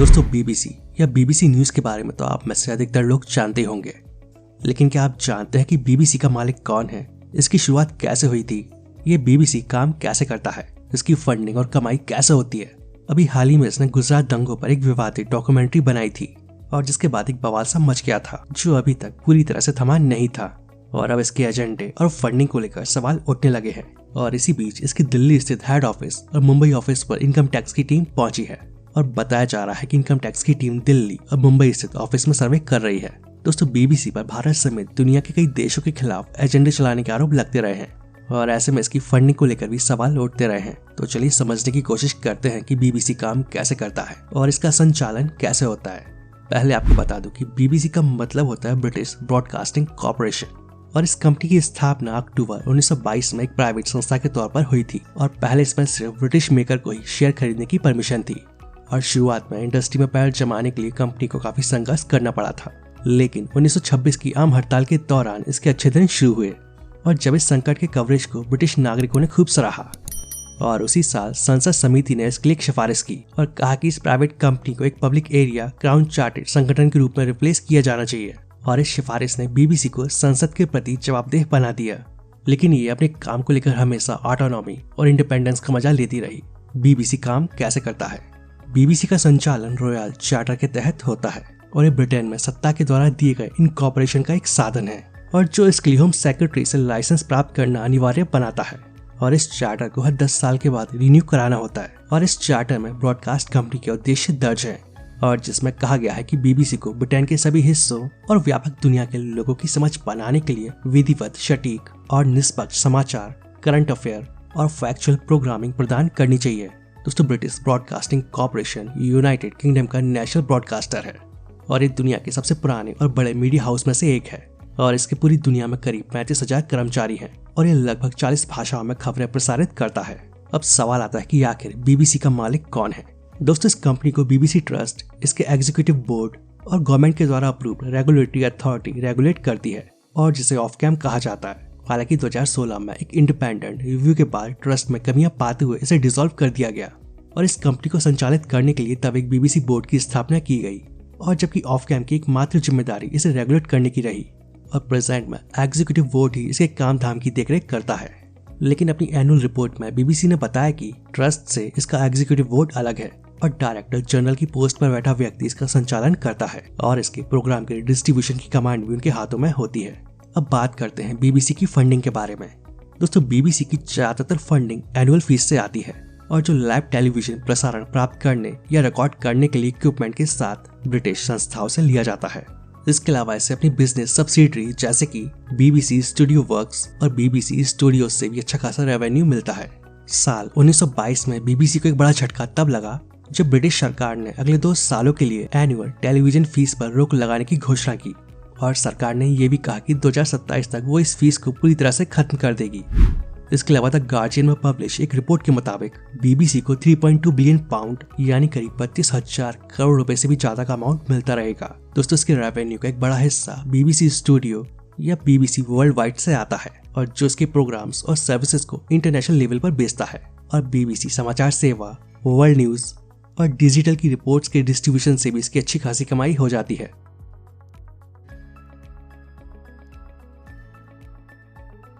दोस्तों बीबीसी या BBC news के बारे में तो आप में से अधिकतर लोग जानते होंगे, लेकिन क्या आप जानते हैं कि बीबीसी का मालिक कौन है, इसकी शुरुआत कैसे हुई थी, ये बीबीसी काम कैसे करता है, इसकी फंडिंग और कमाई कैसे होती है। अभी हाल ही में इसने गुजरात दंगों पर एक विवादित डॉक्यूमेंट्री बनाई थी और जिसके बाद एक बवाल सा मच गया था जो अभी तक पूरी तरह से थमा नहीं था और अब इसके एजेंडे और फंडिंग को लेकर सवाल उठने लगे हैं। और इसी बीच इसकी दिल्ली स्थित हेड ऑफिस और मुंबई ऑफिस पर इनकम टैक्स की टीम पहुंची है और बताया जा रहा है कि इनकम टैक्स की टीम दिल्ली और मुंबई स्थित ऑफिस में सर्वे कर रही है। दोस्तों बीबीसी पर भारत समेत दुनिया के कई देशों के खिलाफ एजेंडे चलाने के आरोप लगते रहे हैं और ऐसे में इसकी फंडिंग को लेकर भी सवाल उठते रहे हैं। तो चलिए समझने की कोशिश करते हैं कि बीबीसी काम कैसे करता है और इसका संचालन कैसे होता है। पहले आपको बता दूं कि बीबीसी का मतलब होता है ब्रिटिश ब्रॉडकास्टिंग कॉर्पोरेशन और इस कंपनी की स्थापना अक्टूबर 1922 में एक प्राइवेट संस्था के तौर पर हुई थी और पहले इसमें सिर्फ ब्रिटिश मेकर को ही शेयर खरीदने की परमिशन थी और शुरुआत में इंडस्ट्री में पैर जमाने के लिए कंपनी को काफी संघर्ष करना पड़ा था। लेकिन 1926 की आम हड़ताल के दौरान इसके अच्छे दिन शुरू हुए और जब इस संकट के कवरेज को ब्रिटिश नागरिकों ने खूब सराहा और उसी साल संसद समिति ने इसके लिए एक सिफारिश की और कहा कि इस प्राइवेट कंपनी को एक पब्लिक एरिया क्राउन चार्टेड संगठन के रूप में रिप्लेस किया जाना चाहिए और इस सिफारिश ने बीबीसी को संसद के प्रति जवाबदेह बना दिया। लेकिन ये अपने काम को लेकर हमेशा ऑटोनॉमी और इंडिपेंडेंस का मजा लेती रही। बीबीसी काम कैसे करता है? बीबीसी का संचालन रॉयल चार्टर के तहत होता है और ये ब्रिटेन में सत्ता के द्वारा दिए गए इनकॉर्पोरेशन का एक साधन है और जो इसके लिए होम सेक्रेटरी से लाइसेंस प्राप्त करना अनिवार्य बनाता है और इस चार्टर को हर 10 साल के बाद रिन्यू कराना होता है और इस चार्टर में ब्रॉडकास्ट कंपनी के उद्देश्य दर्ज है और जिसमें कहा गया है कि बीबीसी को ब्रिटेन के सभी हिस्सों और व्यापक दुनिया के लोगों की समझ बनाने के लिए विधिवत, सटीक और निष्पक्ष समाचार, करंट अफेयर और फैक्चुअल प्रोग्रामिंग प्रदान करनी चाहिए। दोस्तों British broadcasting corporation United kingdom का नेशनल ब्रॉडकास्टर है और ये दुनिया के सबसे पुराने और बड़े मीडिया हाउस में से एक है और इसके पूरी दुनिया में करीब 35,000 कर्मचारी हैं और ये लगभग 40 भाषाओं में खबरें प्रसारित करता है। अब सवाल आता है कि आखिर बीबीसी का मालिक कौन है? दोस्तों इस कंपनी को बीबीसी ट्रस्ट, इसके एग्जीक्यूटिव बोर्ड और गवर्नमेंट के द्वारा अप्रूव्ड रेगुलेटरी अथॉरिटी रेगुलेट करती है और जिसे ऑफ कैम कहा जाता है। हालांकि 2016 में एक इंडिपेंडेंट रिव्यू के बाद ट्रस्ट में कमियां पाते हुए इसे डिसॉल्व कर दिया गया और इस कंपनी को संचालित करने के लिए तब एक बीबीसी बोर्ड की स्थापना की गई और जबकि ऑफ कैम की एकमात्र जिम्मेदारी इसे रेगुलेट करने की रही और प्रेजेंट में एग्जीक्यूटिव बोर्ड ही इसके काम धाम की देखरेख करता है। लेकिन अपनी एनुअल रिपोर्ट में बीबीसी ने बताया कि ट्रस्ट से इसका एग्जीक्यूटिव बोर्ड अलग है और डायरेक्टर जनरल की पोस्ट पर बैठा व्यक्ति इसका संचालन करता है और इसके प्रोग्राम के डिस्ट्रीब्यूशन की कमांड भी उनके हाथों में होती है। अब बात करते हैं बीबीसी की फंडिंग के बारे में। दोस्तों बीबीसी की ज्यादातर फंडिंग एनुअल फीस से आती है और जो लाइव टेलीविजन प्रसारण प्राप्त करने या रिकॉर्ड करने के लिए इक्विपमेंट के साथ ब्रिटिश संस्थाओं से लिया जाता है। इसके अलावा इसे अपनी बिजनेस सब्सिडरी जैसे कि बीबीसी स्टूडियो वर्क्स और बीबीसी स्टूडियो से भी अच्छा खासा रेवेन्यू मिलता है। साल 1922 में बीबीसी को एक बड़ा झटका तब लगा जब ब्रिटिश सरकार ने अगले 2 सालों के लिए एनुअल टेलीविजन फीस पर रोक लगाने की घोषणा की और सरकार ने यह भी कहा कि 2027 तक वो इस फीस को पूरी तरह से खत्म कर देगी। इसके अलावा द गार्जियन में पब्लिश एक रिपोर्ट के मुताबिक बीबीसी को 3.2 बिलियन पाउंड यानी करीब 32,000 करोड़ रुपए से भी ज्यादा का अमाउंट मिलता रहेगा। दोस्तों इसके रेवेन्यू का एक बड़ा हिस्सा बीबीसी स्टूडियो या बीबीसी वर्ल्ड वाइड से आता है और जो इसके प्रोग्राम्स और सर्विसेज को इंटरनेशनल लेवल पर बेचता है और बीबीसी समाचार सेवा, वर्ल्ड न्यूज और डिजिटल की रिपोर्ट्स के डिस्ट्रीब्यूशन से भी इसकी अच्छी खासी कमाई हो जाती है।